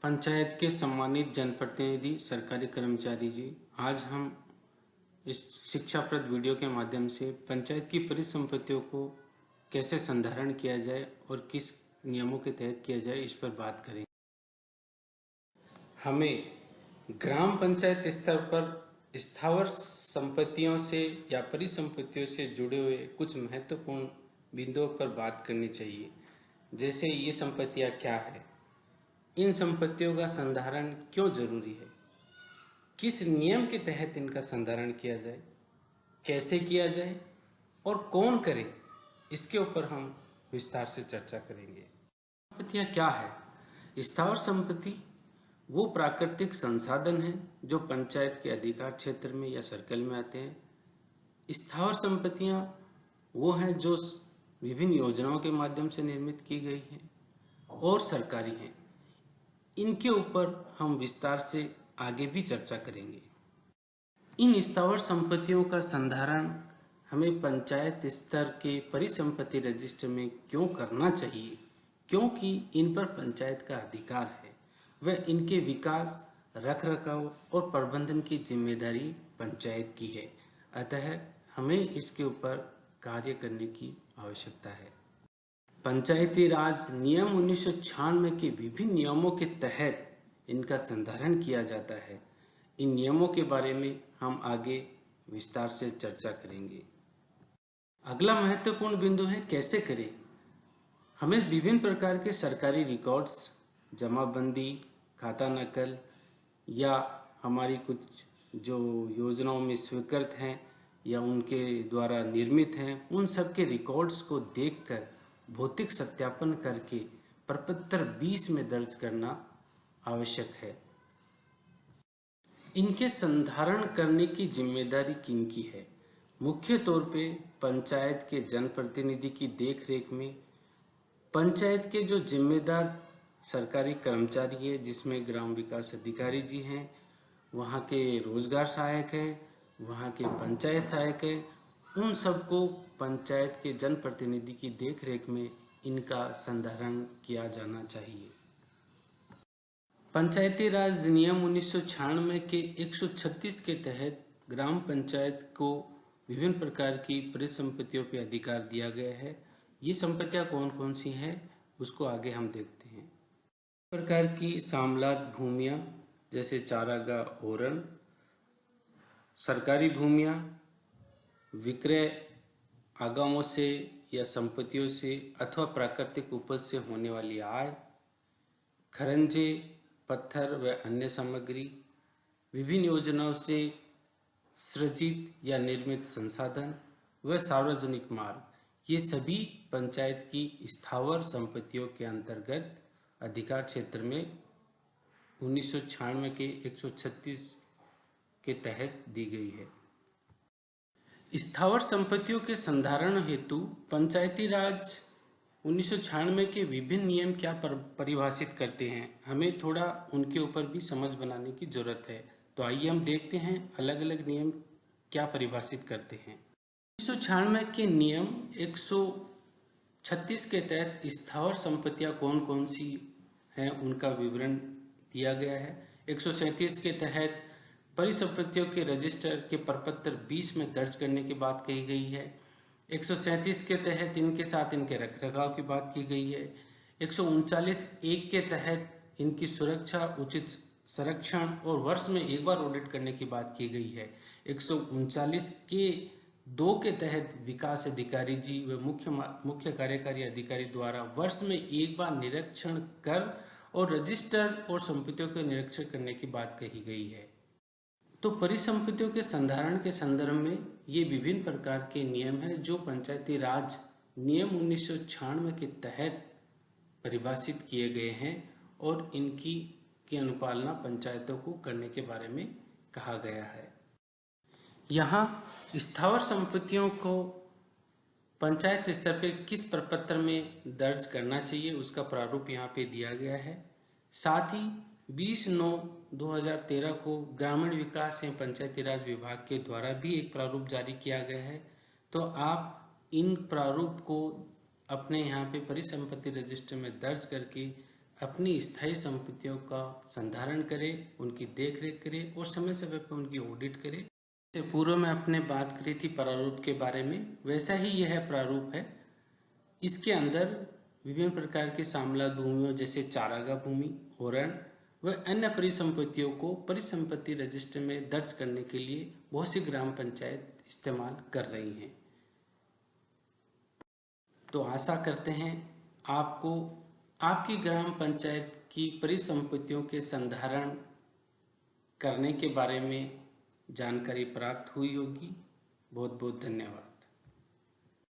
पंचायत के सम्मानित जनप्रतिनिधि, सरकारी कर्मचारी जी, आज हम इस शिक्षाप्रद वीडियो के माध्यम से पंचायत की परिसंपत्तियों को कैसे संधारण किया जाए और किस नियमों के तहत किया जाए, इस पर बात करेंगे। हमें ग्राम पंचायत स्तर पर स्थावर संपत्तियों से या परिसंपत्तियों से जुड़े हुए कुछ महत्वपूर्ण बिंदुओं पर बात करनी चाहिए। जैसे ये संपत्तियां क्या है, इन संपत्तियों का संधारण क्यों जरूरी है, किस नियम के तहत इनका संधारण किया जाए, कैसे किया जाए और कौन करे, इसके ऊपर हम विस्तार से चर्चा करेंगे। संपत्तियां क्या है? स्थावर संपत्ति वो प्राकृतिक संसाधन है जो पंचायत के अधिकार क्षेत्र में या सर्कल में आते हैं। स्थावर संपत्तियां वो हैं जो विभिन्न योजनाओं के माध्यम से निर्मित की गई हैं और सरकारी हैं। इनके ऊपर हम विस्तार से आगे भी चर्चा करेंगे। इन स्थावर संपत्तियों का संधारण हमें पंचायत स्तर के परिसंपत्ति रजिस्टर में क्यों करना चाहिए? क्योंकि इन पर पंचायत का अधिकार है। वह इनके विकास, रखरखाव और प्रबंधन की जिम्मेदारी पंचायत की है। अतः हमें इसके ऊपर कार्य करने की आवश्यकता है। पंचायती राज नियम 1996 के विभिन्न नियमों के तहत इनका संधारण किया जाता है। इन नियमों के बारे में हम आगे विस्तार से चर्चा करेंगे। अगला महत्वपूर्ण बिंदु है कैसे करें। हमें विभिन्न प्रकार के सरकारी रिकॉर्ड्स, जमाबंदी, खाता नकल या हमारी कुछ जो योजनाओं में स्वीकृत हैं या उनके द्वारा निर्मित हैं, उन सब के रिकॉर्ड्स को देखकर भौतिक सत्यापन करके प्रपत्र 20 में दर्ज करना आवश्यक है। इनके संधारण करने की जिम्मेदारी किनकी है? मुख्य तौर पे पंचायत के जनप्रतिनिधि की देखरेख में पंचायत के जो जिम्मेदार सरकारी कर्मचारी है, जिसमें ग्राम विकास अधिकारी जी हैं, वहाँ के रोजगार सहायक हैं, वहाँ के पंचायत सहायक हैं, उन सबको पंचायत के जनप्रतिनिधि की देखरेख में इनका संधारण किया जाना चाहिए। पंचायती राज नियम 1996 के 136 के तहत ग्राम पंचायत को विभिन्न प्रकार की परिसंपत्तियों पर अधिकार दिया गया है। ये संपत्तियां कौन कौन सी हैं, उसको आगे हम देखते हैं। प्रकार की सामलात भूमियां जैसे चारागाह, ओरन, सरकारी भूमियां, विक्रय आगमों से या संपत्तियों से अथवा प्राकृतिक उपज से होने वाली आय, खरंजे, पत्थर व अन्य सामग्री, विभिन्न योजनाओं से सृजित या निर्मित संसाधन व सार्वजनिक मार्ग, ये सभी पंचायत की स्थावर संपत्तियों के अंतर्गत अधिकार क्षेत्र में 1996 के 136 के तहत दी गई है। स्थावर संपत्तियों के संधारण हेतु पंचायती राज 1996 के विभिन्न नियम क्या परिभाषित करते हैं, हमें थोड़ा उनके ऊपर भी समझ बनाने की जरूरत है। तो आइए हम देखते हैं अलग अलग नियम क्या परिभाषित करते हैं। 1996 के नियम 136 के तहत स्थावर संपत्तियां कौन कौन सी हैं, उनका विवरण दिया गया है। 137 के तहत परिसंपत्तियों के रजिस्टर के प्रपत्र 20 में दर्ज करने की बात कही गई है। 137 के तहत इनके साथ इनके रखरखाव की बात की गई है। 139(1) के तहत इनकी सुरक्षा, उचित संरक्षण और वर्ष में एक बार ऑडिट करने की बात की गई है। 139 के 2 के तहत विकास अधिकारी जी व मुख्य कार्यकारी अधिकारी द्वारा वर्ष में एक बार निरीक्षण कर और रजिस्टर और संपत्तियों के निरीक्षण करने की बात कही गई है। तो परिसंपत्तियों के संधारण के संदर्भ में ये विभिन्न प्रकार के नियम हैं जो पंचायती राज नियम 1996 के तहत परिभाषित किए गए हैं और इनकी अनुपालना पंचायतों को करने के बारे में कहा गया है। यहाँ स्थावर संपत्तियों को पंचायत स्तर पे किस प्रपत्र में दर्ज करना चाहिए, उसका प्रारूप यहाँ पे दिया गया है। साथ ही 20/9/2013 को ग्रामीण विकास एवं पंचायती राज विभाग के द्वारा भी एक प्रारूप जारी किया गया है। तो आप इन प्रारूप को अपने यहाँ पे परिसंपत्ति रजिस्टर में दर्ज करके अपनी स्थायी संपत्तियों का संधारण करे, उनकी देखरेख करे और समय समय पर उनकी ऑडिट करे। से पूर्व में आपने बात करी थी प्रारूप के बारे में, वैसा ही यह प्रारूप है। इसके अंदर विभिन्न प्रकार की सामला भूमियों जैसे चारागाह भूमि, ओरण व अन्य परिसंपत्तियों को परिसंपत्ति रजिस्टर में दर्ज करने के लिए बहुत सी ग्राम पंचायत इस्तेमाल कर रही हैं। तो आशा करते हैं आपको आपकी ग्राम पंचायत की परिसंपत्तियों के संधारण करने के बारे में जानकारी प्राप्त हुई होगी। बहुत बहुत धन्यवाद।